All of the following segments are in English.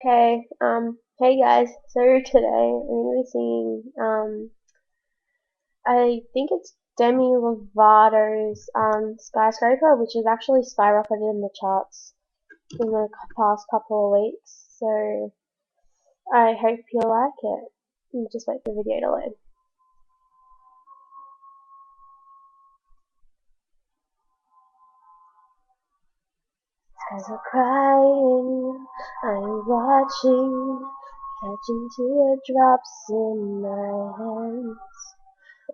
Hey guys, so today I'm gonna be singing, I think it's Demi Lovato's, Skyscraper, which has actually skyrocketed in the charts in the past couple of weeks, so I hope you like it. Just wait for the video to load. Skies are crying, I'm watching, catching teardrops in my hands.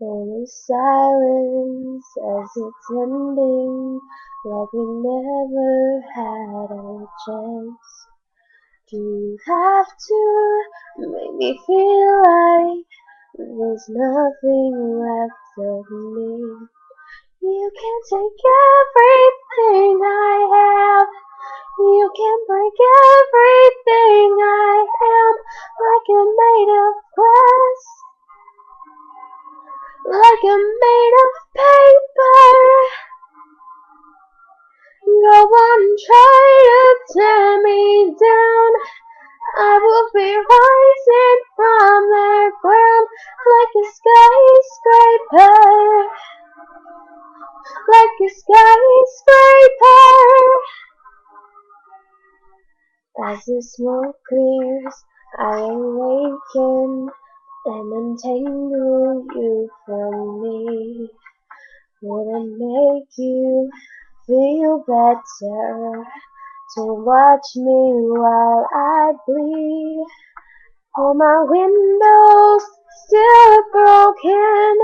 Only silence as it's ending, like we never had a chance. Do you have to make me feel like there's nothing left of me? You can take everything I have. You can break everything I am, like I'm made of glass, like I'm made of paper. Go on, try to tear me down. I will be rising from the ground like a skyscraper, like a skyscraper. As the smoke clears, I awaken and untangle you from me. Would it make you feel better to watch me while I bleed? All my windows still broken,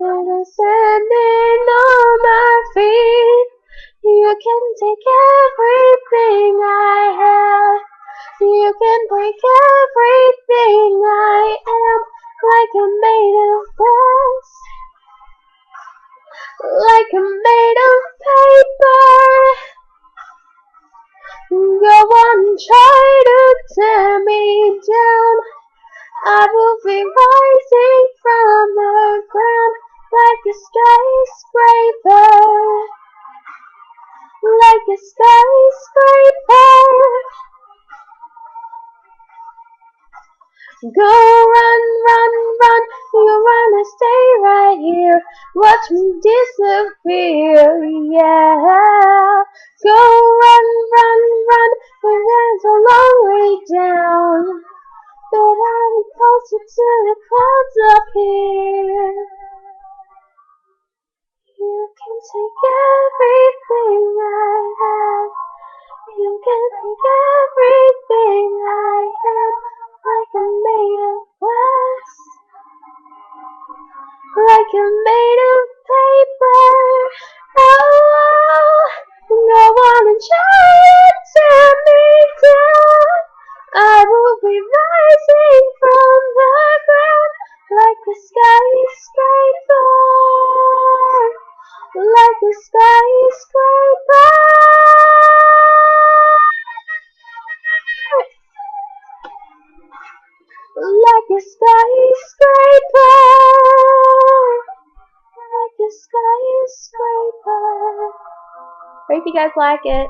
and I'm standing on my feet. You can take everything I have. You can break everything I am, like I'm made of glass, like I'm made of paper. Go on, try to tear me down. I will be rising from the ground like a skyscraper, like a skyscraper. Go run, run, run, you wanna stay right here, watch me disappear, yeah. Go run, run, run, there's a long way down, but I'm closer to the clouds up here. You can take everything I have, you can take everything I am, like I'm made of glass, like I'm made of paper. Oh, no one and try to tear me down. I will be rising from the ground like a skyscraper, like a skyscraper. Like a skyscraper, like a skyscraper. Hope you guys like it.